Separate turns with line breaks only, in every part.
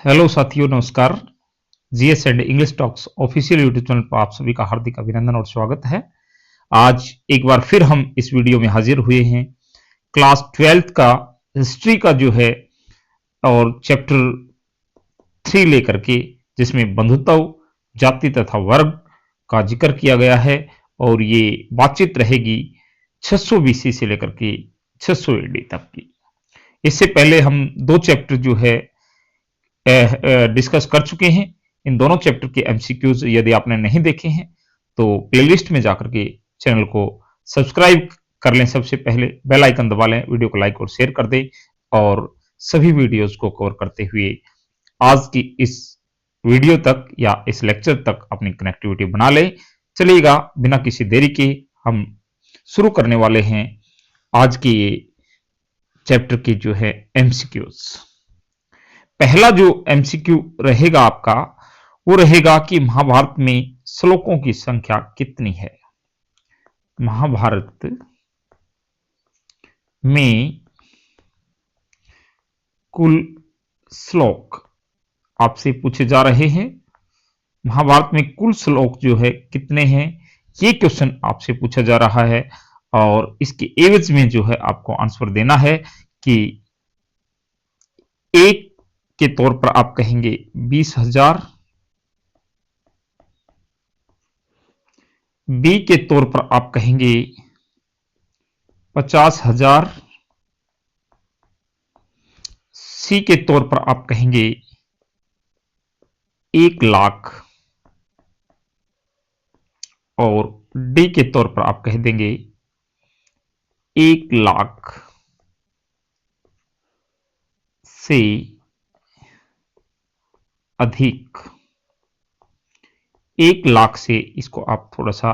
Hello साथियों, नमस्कार। GS and English talks official YouTube channel पर आप सभी का हार्दिक अभिनंदन और स्वागत है। आज एक बार फिर हम इस वीडियो में हाजिर हुए हैं। क्लास 12th का हिस्ट्री का जो है और चैप्टर 3 लेकर के, जिसमें बंधुत्व, जाति तथा वर्ग का जिक्र किया गया है और ये बातचीत रहेगी 600 बीसी से लेकर के 600 एडी तक की। इससे पहले हम दो चैप्टर जो है डिस्कस कर चुके हैं। इन दोनों चैप्टर के एमसीक्यूज यदि आपने नहीं देखे हैं तो प्लेलिस्ट में जाकर के चैनल को सब्सक्राइब कर लें। सबसे पहले बेल आइकन दबा लें, वीडियो को लाइक और शेयर कर दें और सभी वीडियोस को कवर करते हुए आज की इस वीडियो तक या इस लेक्चर तक अपनी कनेक्टिविटी बना लें। चलिएगा, बिना किसी देरी के हम शुरू करने वाले हैं आज के चैप्टर की जो है एमसीक्यूज। पहला जो एमसीक्यू रहेगा आपका, वो रहेगा कि महाभारत में श्लोकों की संख्या कितनी है। महाभारत में कुल श्लोक आपसे पूछे जा रहे हैं। महाभारत में कुल श्लोक जो है कितने हैं, ये क्वेश्चन आपसे पूछा जा रहा है और इसके एवज में जो है आपको आंसर देना है कि एक के तौर पर आप कहेंगे 20,000, बी के तौर पर आप कहेंगे 50,000, सी के तौर पर आप कहेंगे 1,00,000 और डी के तौर पर आप कह देंगे 1,00,000 से अधिक। 1,00,000 से इसको आप थोड़ा सा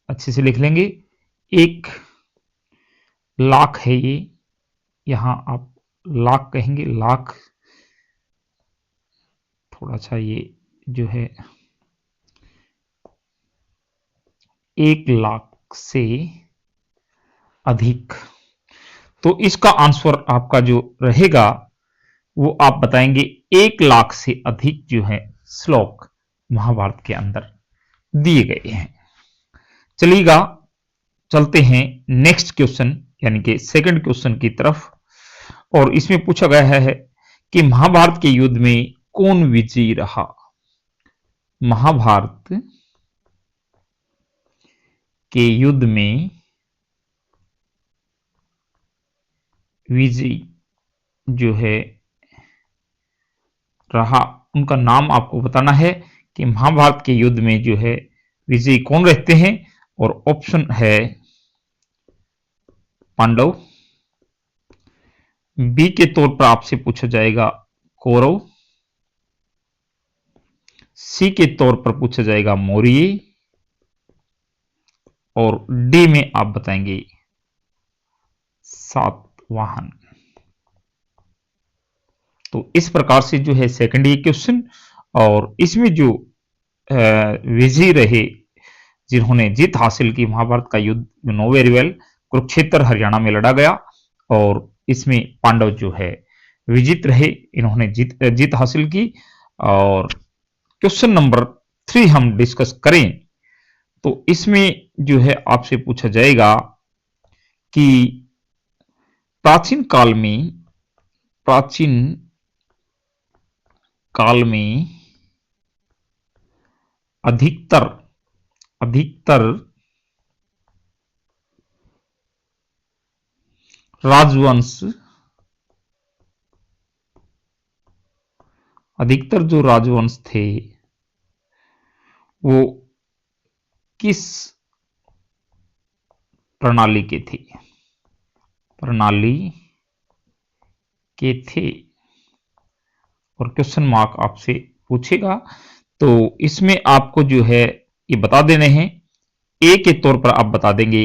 अच्छे से लिख लेंगे। 1,00,000 है ये, यहां आप लाख कहेंगे, लाख थोड़ा सा ये जो है 1,00,000 से अधिक। तो इसका आंसर आपका जो रहेगा वो आप बताएंगे 1,00,000 से अधिक जो है श्लोक महाभारत के अंदर दिए गए हैं। चलिएगा, चलते हैं नेक्स्ट क्वेश्चन यानी कि सेकंड क्वेश्चन की तरफ। और इसमें पूछा गया है कि महाभारत के युद्ध में कौन विजयी रहा। महाभारत के युद्ध में विजयी जो है रहा, उनका नाम आपको बताना है कि महाभारत के युद्ध में जो है विजयी कौन रहते हैं। और ऑप्शन है पांडव, बी के तौर पर आपसे पूछा जाएगा कौरव, सी के तौर पर पूछा जाएगा मौर्य और डी में आप बताएंगे सातवाहन। तो इस प्रकार से जो है सेकंड ये क्वेश्चन, और इसमें जो विजयी रहे, जिन्होंने जीत हासिल की, महाभारत का युद्ध know very well Kurukshetra Haryana में लड़ा गया और इसमें पांडव जो है विजित रहे, इन्होंने जीत हासिल की। और क्वेश्चन नंबर 3 हम डिस्कस करें तो इसमें जो है आपसे पूछा जाएगा कि प्राचीन काल में अधिकतर जो राजवंश थे वो किस प्रणाली के थे। और क्वेश्चन मार्क आपसे पूछेगा तो इसमें आपको जो है ये बता देने हैं। ए के तौर पर आप बता देंगे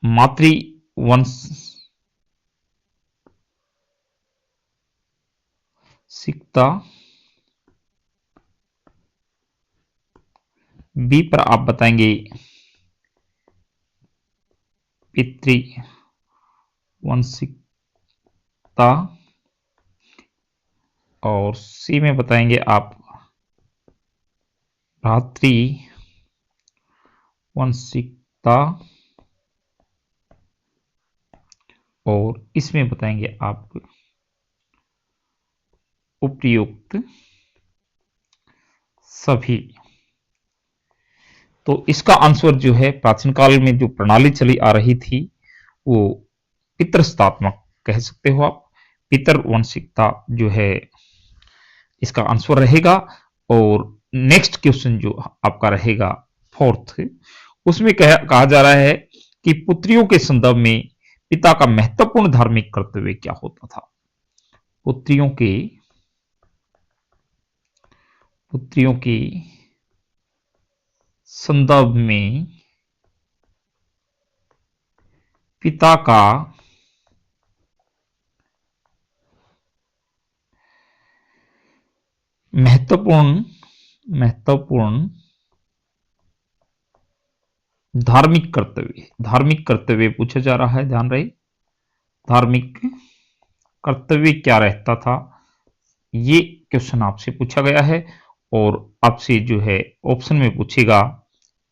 मातृवंशिकता, बी पर आप बताएंगे पितृवंशिकता, और सी में बताएंगे आप भ्रातृ वंशिकता, और इसमें बताएंगे आप उपयुक्त सभी। तो इसका आंसर जो है, प्राचीन काल में जो प्रणाली चली आ रही थी वो पितृस्थात्मक कह सकते हो आप। पितृवंशिकता जो है इसका आंसर रहेगा। और नेक्स्ट क्वेश्चन जो आपका रहेगा फोर्थ, उसमें कहा जा रहा है कि पुत्रियों के संदर्भ में पिता का महत्वपूर्ण धार्मिक कर्तव्य क्या होता था। पुत्रियों के संदर्भ में पिता का महत्वपूर्ण धार्मिक कर्तव्य पूछा जा रहा है, ध्यान रहे। धार्मिक कर्तव्य क्या रहता था, ये क्वेश्चन आपसे पूछा गया है। और आपसे जो है ऑप्शन में पूछेगा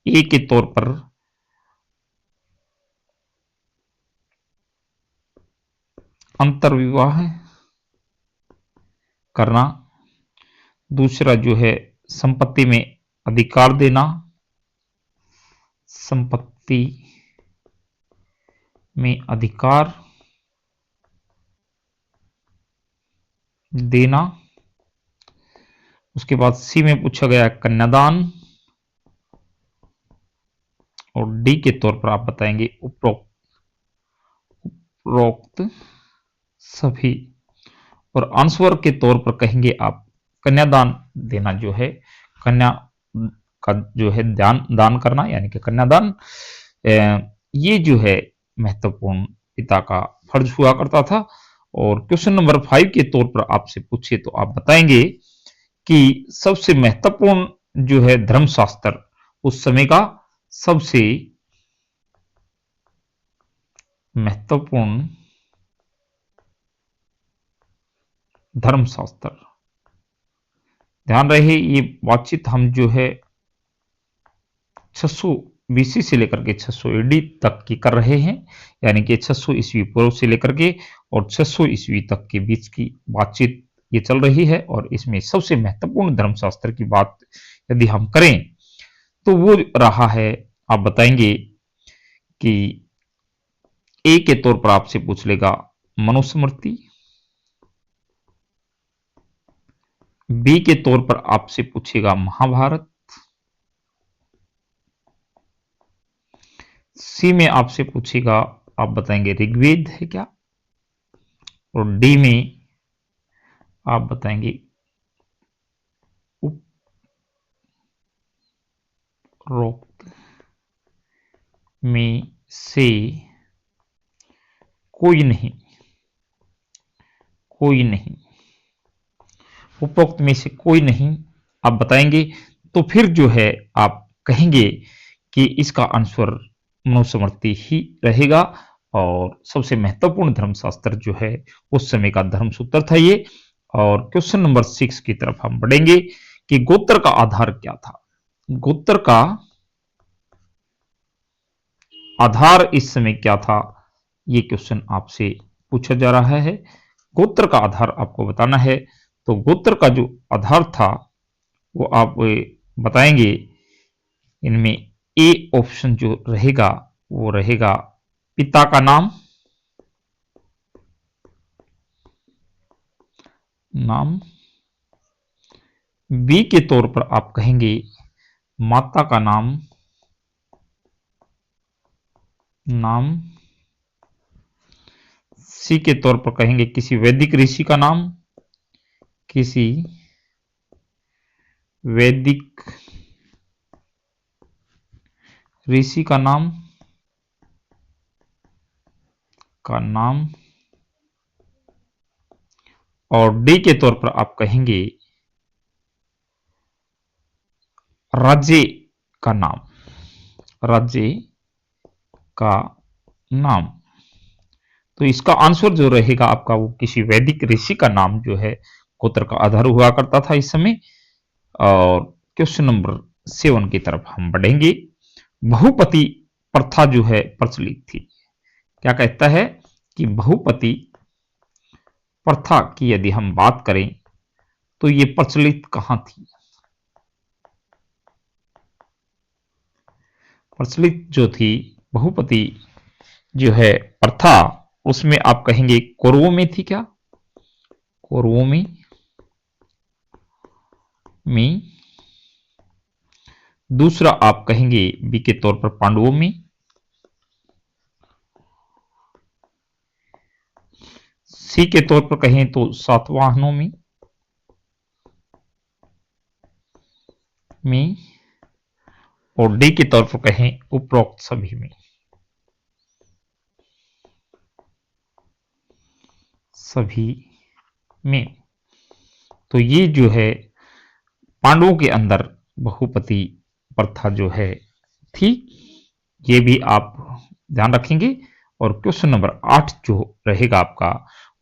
ए के तौर पर अंतर्विवाह करना, दूसरा जो है संपत्ति में अधिकार देना, संपत्ति में अधिकार देना, उसके बाद सी में पूछा गया कन्यादान, और डी के तौर पर आप बताएंगे उपरोक्त सभी। और आंसर के तौर पर कहेंगे आप कन्यादान देना, जो है कन्या का जो है दान करना, यानी कि कन्यादान, ये जो है महत्वपूर्ण पिता का फर्ज हुआ करता था। और क्वेश्चन नंबर 5 के तौर पर आपसे पूछे तो आप बताएंगे कि सबसे महत्वपूर्ण जो है धर्मशास्त्र उस समय का सबसे महत्वपूर्ण धर्मशास्त्र। ध्यान रहे ये बातचीत हम जो है 600 बीसी से लेकर के 600 एडी तक की कर रहे हैं, यानी कि 600 ईस्वी पूर्व से लेकर के और 600 ईस्वी तक के बीच की बातचीत ये चल रही है। और इसमें सबसे महत्वपूर्ण धर्मशास्त्र की बात यदि हम करें तो वो रहा है, आप बताएंगे कि ए के तौर पर आपसे पूछ लेगा मनुस्मृति, बी के तौर पर आपसे पूछेगा महाभारत, सी में आपसे पूछेगा, आप बताएंगे ऋग्वेद है क्या, और डी में आप बताएंगे उपरोक्त में से कोई नहीं। उपरोक्त में से कोई नहीं आप बताएंगे। तो फिर जो है आप कहेंगे कि इसका आंसर मनुस्मृति ही रहेगा। और सबसे महत्वपूर्ण धर्मशास्त्र जो है उस समय का धर्मसूत्र था ये। और क्वेश्चन नंबर 6 की तरफ हम बढ़ेंगे कि गोत्र का आधार क्या था। गोत्र का आधार इस समय क्या था, ये क्वेश्चन आपसे पूछा जा रहा है। गोत्र का आधार आपको बताना है। तो गोत्र का जो आधार था वो आप बताएंगे। इनमें ए ऑप्शन जो रहेगा वो रहेगा पिता का नाम, बी के तौर पर आप कहेंगे माता का नाम, सी के तौर पर कहेंगे किसी वैदिक ऋषि का नाम, किसी वैदिक ऋषि का नाम और डी के तौर पर आप कहेंगे राज्य का नाम। तो इसका आंसर जो रहेगा आपका वो किसी वैदिक ऋषि का नाम जो है गोत्र का आधार हुआ करता था इस समय। और क्वेश्चन नंबर 7 की तरफ हम बढ़ेंगे। बहुपति प्रथा जो है प्रचलित थी। क्या कहता है कि बहुपति प्रथा की यदि हम बात करें तो ये प्रचलित कहां थी? प्रचलित जो थी बहुपति जो है प्रथा, उसमें आप कहेंगे कौरवों में थी क्या? कौरवों में। दूसरा आप कहेंगे बी के तौर पर पांडवों में। सी के तौर पर कहें तो सातवाहनों में। और डी के तौर पर कहें उपरोक्त सभी में। सभी में। तो ये जो है पांडवों के अंदर बहुपति प्रथा जो है थी, ये भी आप ध्यान रखेंगे। और क्वेश्चन नंबर 8 जो रहेगा आपका,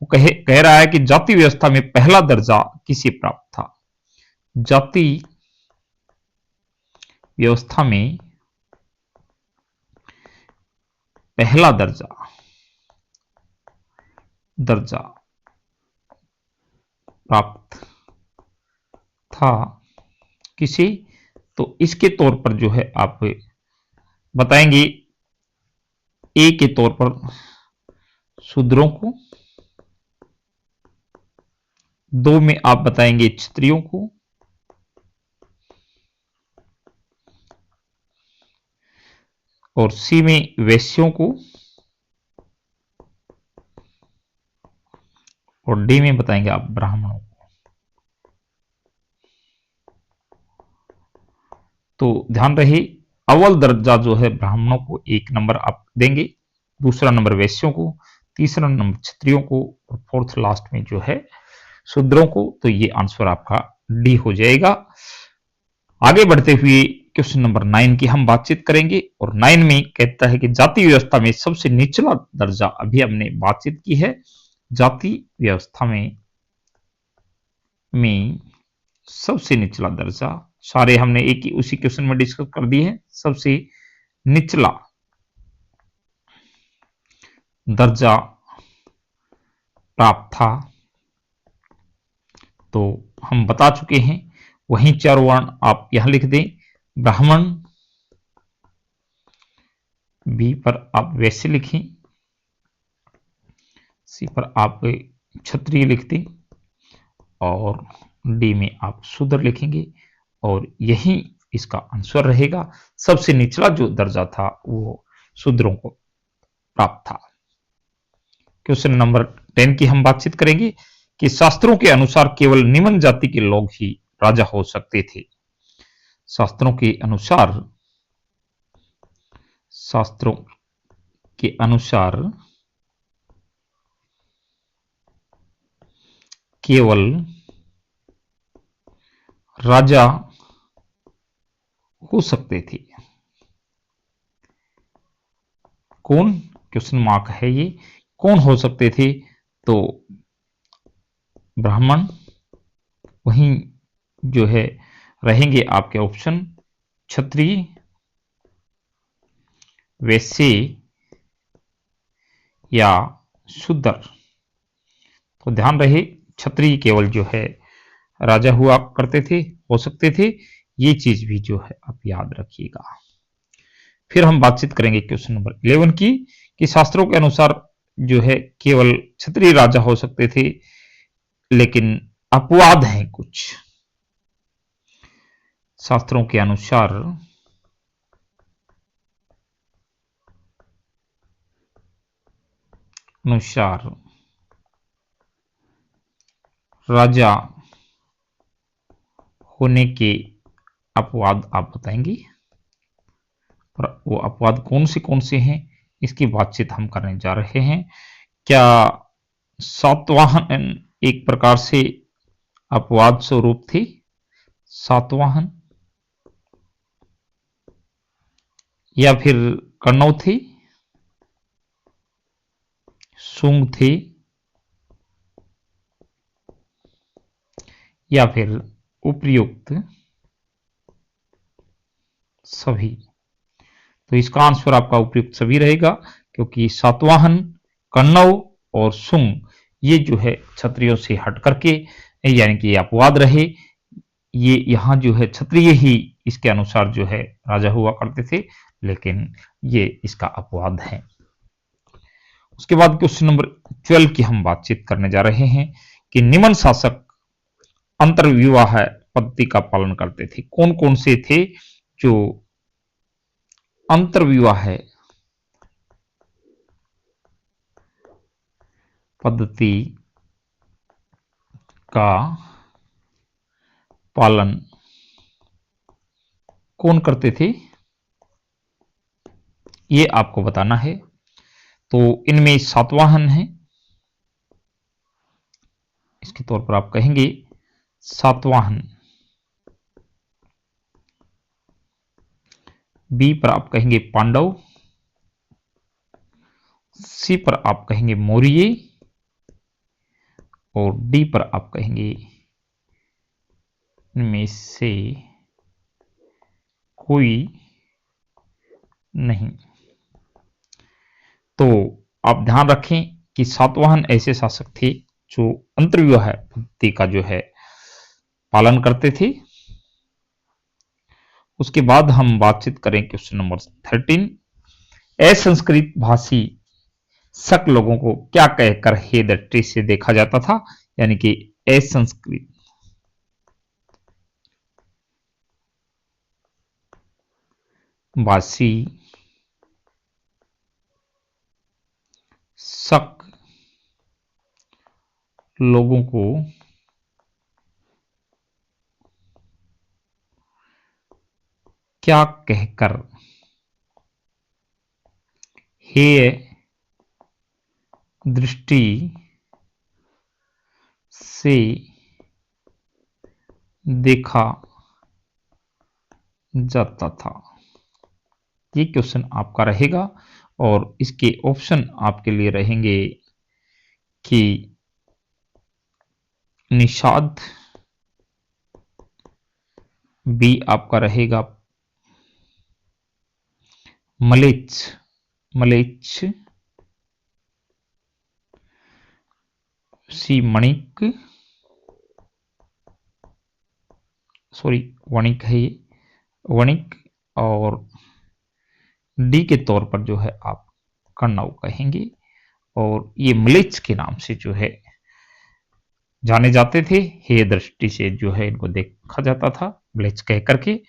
वो कह रहा है कि जाति व्यवस्था में पहला दर्जा किसे प्राप्त था? जाति व्यवस्था में पहला दर्जा प्राप्त था किसे? तो इसके तौर पर जो है आप बताएंगे ए के तौर पर शूद्रों को, 2 में आप बताएंगे क्षत्रियों को, और सी में वैश्यों को, और डी में बताएंगे आप ब्राह्मणों को। तो ध्यान रहे, अव्वल दर्जा जो है ब्राह्मणों को 1 नंबर आप देंगे, दूसरा नंबर वैश्यों को, तीसरा नंबर क्षत्रियों को, और फोर्थ लास्ट में जो है शूद्रों को। तो ये आंसर आपका डी हो जाएगा। आगे बढ़ते हुए क्वेश्चन नंबर 9 की हम बातचीत करेंगे। और 9 में कहता है कि जाति व्यवस्था में सबसे निचला दर्जा, अभी हमने बातचीत की है जाति व्यवस्था में सबसे निचला दर्जा, सारे हमने एक ही उसी क्वेश्चन में डिस्कस कर दिए हैं। सबसे निचला दर्जा प्राप्त था, तो हम बता चुके हैं। वहीं 4 वर्ण आप यहां लिख दें, ब्राह्मण, बी पर आप वैश्य लिखें, सी पर आप क्षत्रिय लिख दें, और डी में आप शूद्र लिखेंगे। और यही इसका आंसर रहेगा। सबसे निचला जो दर्जा था वो शूद्रों को प्राप्त था। क्वेश्चन नंबर 10 की हम बातचीत करेंगे कि शास्त्रों के अनुसार केवल निम्न जाति के लोग ही राजा हो सकते थे। शास्त्रों के अनुसार केवल राजा हो सकते थे। कौन? क्वेश्चन मार्क है ये। कौन हो सकते थे? तो ब्राह्मण, वहीं जो है रहेंगे आपके ऑप्शन क्षत्रिय, वैश्य या शूद्र। तो ध्यान रहे, क्षत्रिय केवल जो है राजा हुआ करते थे, हो सकते थे। ये चीज भी जो है आप याद रखिएगा। फिर हम बातचीत करेंगे क्वेश्चन नंबर 11 की कि शास्त्रों के अनुसार जो है केवल क्षत्रिय राजा हो सकते थे, लेकिन अपवाद हैं कुछ। शास्त्रों के अनुसार राजा होने के अपवाद आप बताएंगे। और वो अपवाद कौन से हैं, इसकी बातचीत हम करने जा रहे हैं। क्या सातवाहन एक प्रकार से अपवाद स्वरूप थे? सातवाहन, या फिर कन्नौ थे, सुंग थे, या फिर उपर्युक्त सभी। तो इसका आंसर आपका उपयुक्त सभी रहेगा, क्योंकि सातवाहन, कन्नौ और सुंग ये जो है क्षत्रियों से हट करके, यानी कि अपवाद रहे, ये यहाँ जो है क्षत्रिय ही इसके अनुसार जो है राजा हुआ करते थे, लेकिन ये इसका अपवाद है। उसके बाद क्वेश्चन नंबर 12 की हम बातचीत करने जा रहे हैं कि निम्न शासक अंतर्विवाह पद्धति का पालन करते थे। कौन कौन से थे जो अंतर्विवाह पद्धति का पालन कौन करते थे, ये आपको बताना है। तो इनमें सातवाहन है, इसके तौर पर आप कहेंगे सातवाहन। बी पर आप कहेंगे पांडव, सी पर आप कहेंगे मौर्य और डी पर आप कहेंगे इनमें से कोई नहीं। तो आप ध्यान रखें कि सातवाहन ऐसे शासक थे जो अंतर्विवाह पद्धति का जो है पालन करते थे। उसके बाद हम बातचीत करें क्वेश्चन नंबर 13। असंस्कृत भाषी शक लोगों को क्या कहकर हे दृष्टि से देखा जाता था, यानी कि असंस्कृत भाषी शक लोगों को क्या कहकर हे दृष्टि से देखा जाता था। ये क्वेश्चन आपका रहेगा और इसके ऑप्शन आपके लिए रहेंगे कि निषाद, बी आपका रहेगा मलेच्छ, मलेच्छ, सी मणिक, सॉरी वणिक है ये, वणिक, और डी के तौर पर जो है आप कन्नौ कहेंगे। और ये मलेच्छ के नाम से जो है जाने जाते थे, हे दृष्टि से जो है इनको देखा जाता था मलेच्छ कह करके।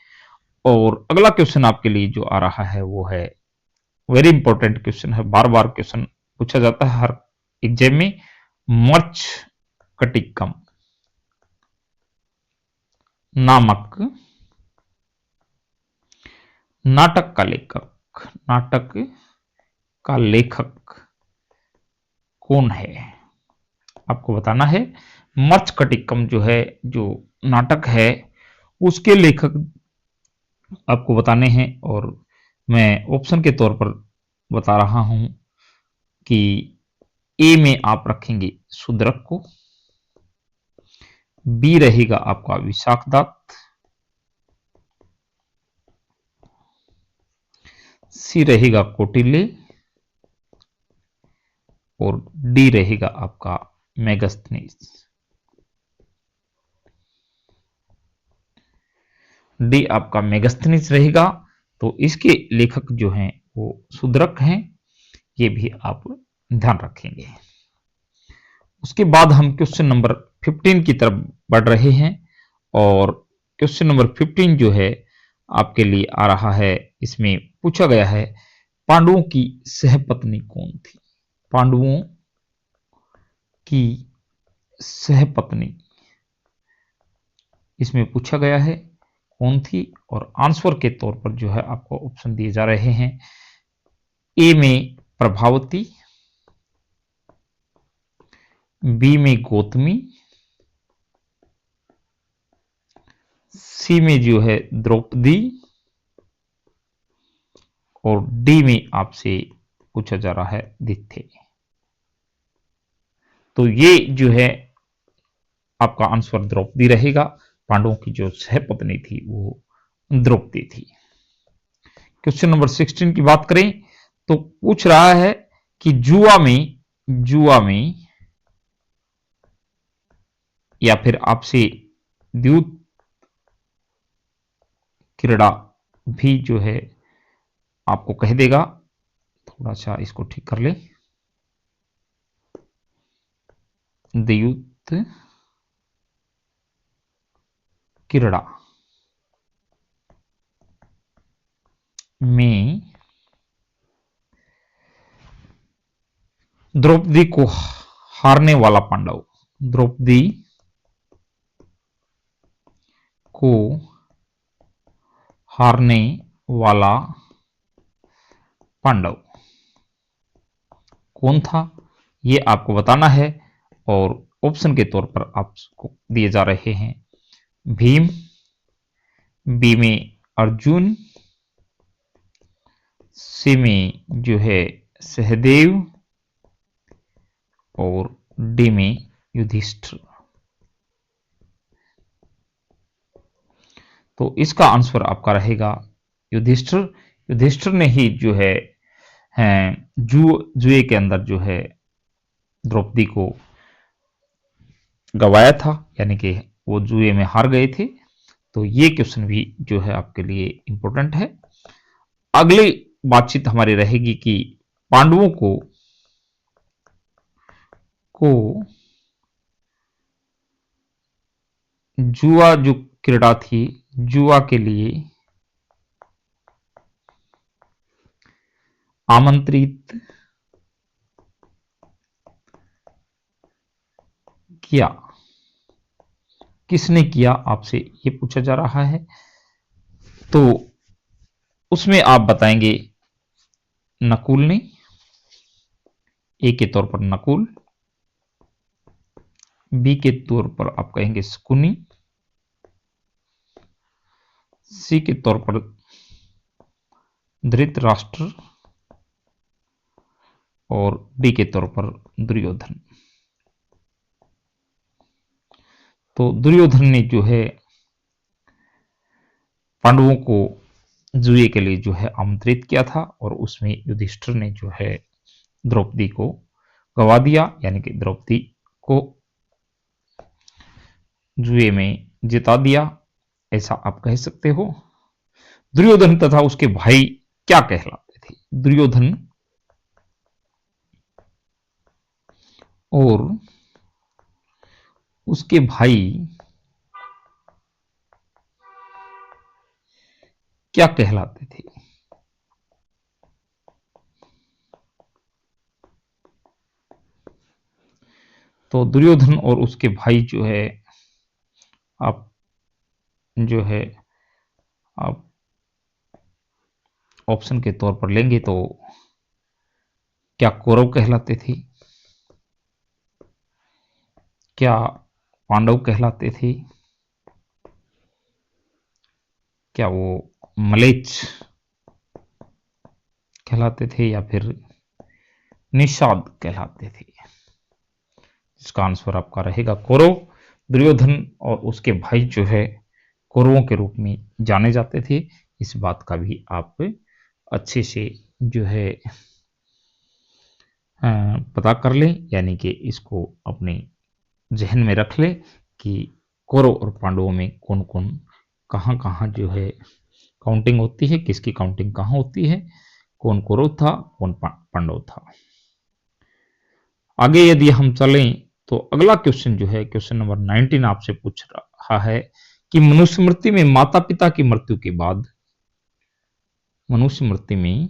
और अगला क्वेश्चन आपके लिए जो आ रहा है वो है वेरी इंपॉर्टेंट क्वेश्चन है, बार बार क्वेश्चन पूछा जाता है हर एग्जाम में। मर्च कटिकम नामक नाटक का लेखक, नाटक का लेखक कौन है, आपको बताना है। मर्च कटिकम जो है, जो नाटक है, उसके लेखक आपको बताने हैं। और मैं ऑप्शन के तौर पर बता रहा हूं कि ए में आप रखेंगे शूद्रक को, बी रहेगा आपका विशाखदत्त, सी रहेगा कौटिल्य और डी रहेगा आपका मेगास्थनीज। डी आपका मेगास्थनीज रहेगा। तो इसके लेखक जो हैं वो शूद्रक हैं, ये भी आप ध्यान रखेंगे। उसके बाद हम क्वेश्चन नंबर 15 की तरफ बढ़ रहे हैं और क्वेश्चन नंबर 15 जो है आपके लिए आ रहा है। इसमें पूछा गया है पांडवों की सहपत्नी कौन थी, पांडवों की सहपत्नी इसमें पूछा गया है कौन थी। और आंसर के तौर पर जो है आपको ऑप्शन दिए जा रहे हैं। ए में प्रभावती, बी में गौतमी, सी में जो है द्रौपदी और डी में आपसे पूछा जा रहा है दित्य। तो ये जो है आपका आंसर द्रौपदी रहेगा। पांडवों की जो सहपत्नी थी वो द्रौपदी थी। क्वेश्चन नंबर 16 की बात करें तो पूछ रहा है कि जुआ में या फिर आपसे द्यूत क्रीड़ा भी जो है आपको कह देगा। थोड़ा सा इसको ठीक कर ले। द्यूत क्रीड़ा में द्रौपदी को हारने वाला पांडव, द्रौपदी को हारने वाला पांडव कौन था, ये आपको बताना है। और ऑप्शन के तौर पर आपको दिए जा रहे हैं भीम, बी में अर्जुन, सी में जो है सहदेव और डी में युधिष्ठिर। तो इसका आंसर आपका रहेगा युधिष्ठिर। युधिष्ठिर ने ही जो है जुए के अंदर जो है द्रौपदी को गवाया था, यानी कि वो जुए में हार गए थे। तो ये क्वेश्चन भी जो है आपके लिए इंपॉर्टेंट है। अगली बातचीत हमारी रहेगी कि पांडवों को जुआ जो क्रीड़ा थी, जुआ के लिए आमंत्रित किया, किसने किया, आपसे ये पूछा जा रहा है। तो उसमें आप बताएंगे नकुल ने, ए के तौर पर नकुल, बी के तौर पर आप कहेंगे शकुनी, सी के तौर पर धृतराष्ट्र और डी के तौर पर दुर्योधन। तो दुर्योधन ने जो है पांडवों को जुए के लिए जो है आमंत्रित किया था और उसमें युधिष्ठिर ने जो है द्रौपदी को गवा दिया, यानी कि द्रौपदी को जुए में जिता दिया, ऐसा आप कह सकते हो। दुर्योधन तथा उसके भाई क्या कहलाते थे? दुर्योधन और उसके भाई क्या कहलाते थे? तो दुर्योधन और उसके भाई जो है आप जो है आप ऑप्शन के तौर पर लेंगे तो क्या कौरव कहलाते थे, क्या पांडव कहलाते थे, क्या वो मलेच्छ कहलाते थे या फिर निषाद कहलाते थे? इसका आंसर आपका रहेगा कौरव। दुर्योधन और उसके भाई जो है कौरवों के रूप में जाने जाते थे। इस बात का भी आप अच्छे से जो है पता कर लें, यानी कि इसको अपने जहन में रख ले कि कौरव और पांडवों में कौन कौन कहाँ कहाँ जो है काउंटिंग होती है, किसकी काउंटिंग कहाँ होती है, कौन कौरव था कौन पांडव था। आगे यदि हम चलें तो अगला क्वेश्चन जो है क्वेश्चन नंबर 19 आपसे पूछ रहा है कि मनुस्मृति में माता पिता की मृत्यु के बाद, मनुस्मृति में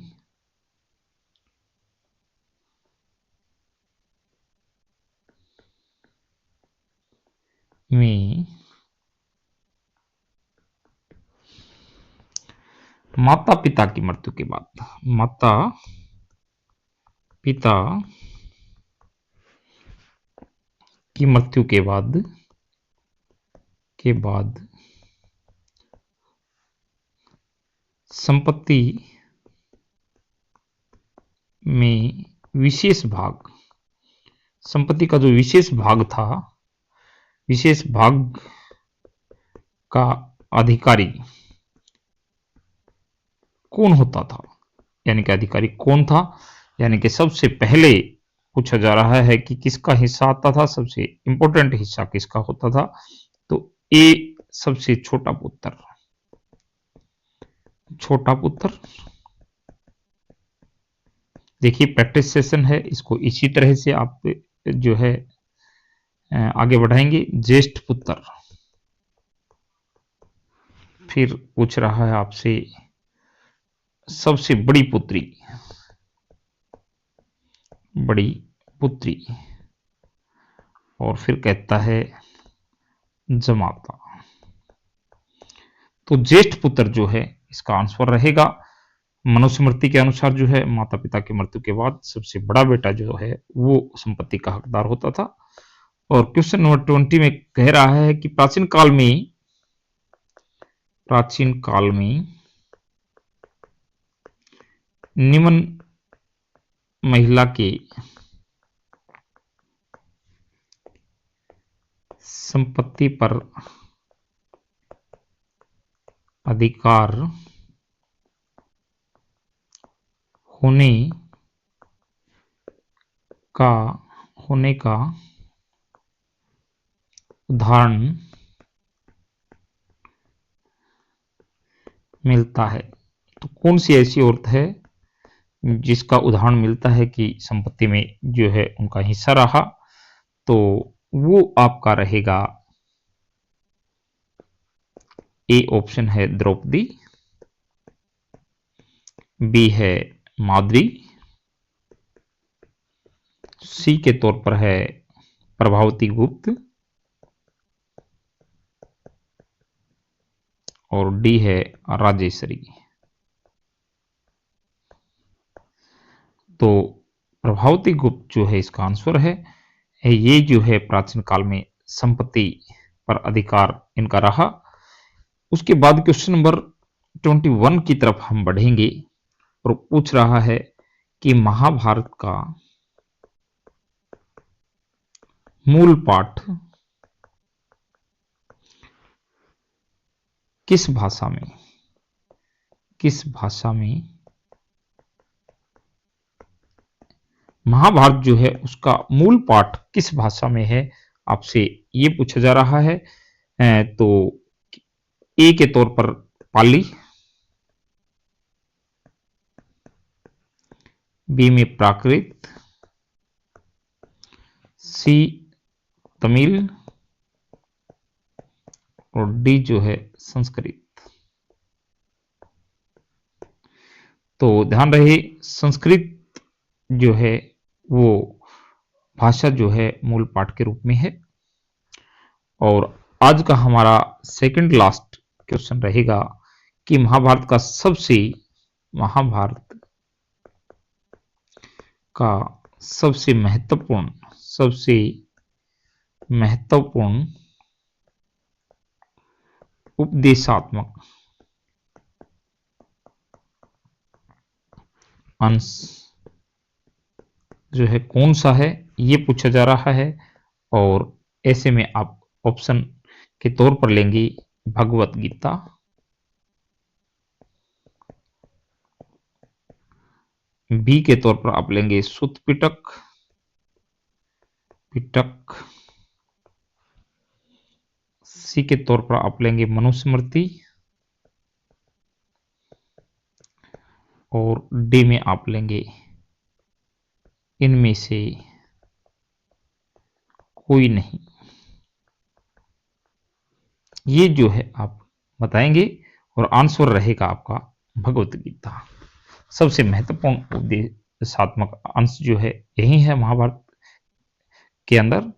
माता पिता की मृत्यु के बाद, माता पिता की मृत्यु के बाद संपत्ति में विशेष भाग, संपत्ति का जो विशेष भाग था विशेष भाग का अधिकारी कौन होता था, यानी कि अधिकारी कौन था, यानी कि सबसे पहले पूछा जा रहा है कि किसका हिस्सा आता था, सबसे इंपॉर्टेंट हिस्सा किसका होता था। तो ए सबसे छोटा पुत्र, छोटा पुत्र। देखिए प्रैक्टिस सेशन है, इसको इसी तरह से आप जो है आगे बढ़ाएंगे। ज्येष्ठ पुत्र, फिर पूछ रहा है आपसे सबसे बड़ी पुत्री, बड़ी पुत्री, और फिर कहता है जमाता। तो ज्येष्ठ पुत्र जो है इसका आंसर रहेगा, मनुस्मृति के अनुसार जो है माता पिता की मृत्यु के बाद सबसे बड़ा बेटा जो है वो संपत्ति का हकदार होता था। और क्वेश्चन नंबर 20 में कह रहा है कि प्राचीन काल में निम्न महिला के संपत्ति पर अधिकार होने का उदाहरण मिलता है। तो कौन सी ऐसी औरत है जिसका उदाहरण मिलता है कि संपत्ति में जो है उनका हिस्सा रहा, तो वो आपका रहेगा ए ऑप्शन है द्रौपदी, बी है माद्री, सी के तौर पर है प्रभावती गुप्त, और डी है राजेश्वरी। तो प्रभावती गुप्त जो है इसका आंसर है। ये जो है प्राचीन काल में संपत्ति पर अधिकार इनका रहा। उसके बाद क्वेश्चन नंबर 21 की तरफ हम बढ़ेंगे और पूछ रहा है कि महाभारत का मूल पाठ किस भाषा में महाभारत जो है उसका मूल पाठ किस भाषा में है, आपसे ये पूछा जा रहा है। तो ए के तौर पर पाली, बी में प्राकृत, सी तमिल, और डी जो है संस्कृत। तो ध्यान रहे संस्कृत जो है वो भाषा जो है मूल पाठ के रूप में है। और आज का हमारा सेकंड लास्ट क्वेश्चन रहेगा कि महाभारत का सबसे महत्वपूर्ण उपदेशात्मक अंश जो है कौन सा है, ये पूछा जा रहा है। और ऐसे में आप ऑप्शन के तौर पर लेंगे भगवत गीता, बी के तौर पर आप लेंगे सुत पिटक, सी के तौर पर आप लेंगे मनुस्मृति, और डी में आप लेंगे इनमें से कोई नहीं। ये जो है आप बताएंगे और आंसर रहेगा आपका भगवत गीता। सबसे महत्वपूर्ण उपदेशात्मक अंश जो है यही है महाभारत के अंदर।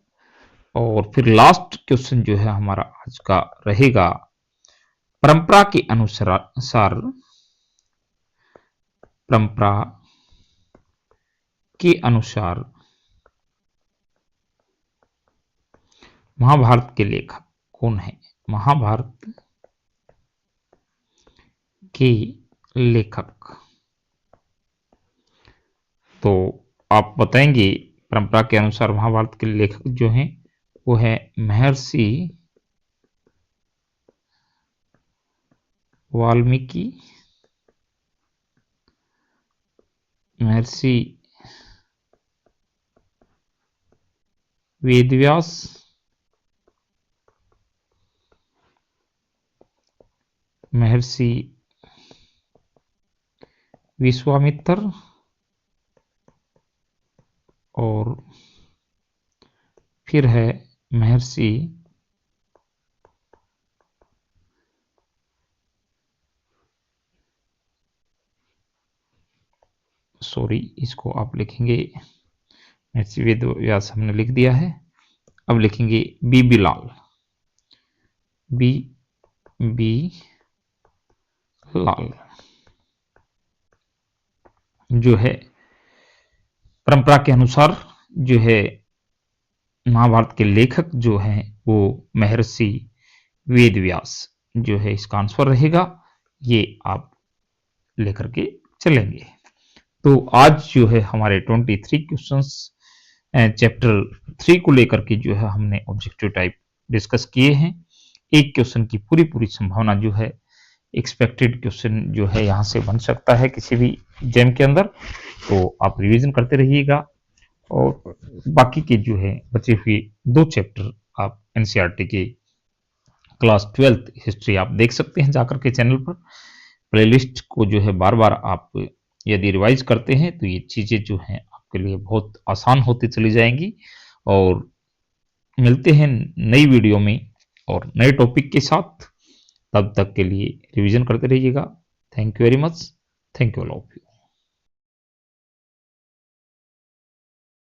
और फिर लास्ट क्वेश्चन जो है हमारा आज का रहेगा, परंपरा के अनुसार महाभारत के लेखक कौन है। महाभारत के लेखक, तो आप बताएंगे परंपरा के अनुसार महाभारत के लेखक जो हैं वो है महर्षि वाल्मीकि, महर्षि वेदव्यास, महर्षि विश्वामित्र और फिर है महर्षि इसको आप लिखेंगे, महर्षि वेदव्यास हमने लिख दिया है। अब लिखेंगे बीबी लाल, बी लाल जो है परंपरा के अनुसार जो है महाभारत के लेखक जो हैं वो महर्षि वेदव्यास जो है इसका आंसर रहेगा। ये आप लेकर के चलेंगे। तो आज जो है हमारे 23 क्वेश्चंस चैप्टर 3 को लेकर के जो है हमने ऑब्जेक्टिव टाइप डिस्कस किए हैं। एक क्वेश्चन की पूरी संभावना जो है एक्सपेक्टेड क्वेश्चन जो है यहां से बन सकता है किसी भी एग्जाम के अंदर, तो आप रिवीजन करते रहिएगा। और बाकी के जो है बचे हुए 2 चैप्टर आप एनसीईआरटी के क्लास 12th हिस्ट्री आप देख सकते हैं जाकर के चैनल पर। प्लेलिस्ट को जो है बार बार आप यदि रिवाइज करते हैं तो ये चीज़ें जो हैं आपके लिए बहुत आसान होती चली जाएंगी। और मिलते हैं नई वीडियो में और नए टॉपिक के साथ, तब तक के लिए रिवीजन करते रहिएगा। Thank you very much. Thank you all of you.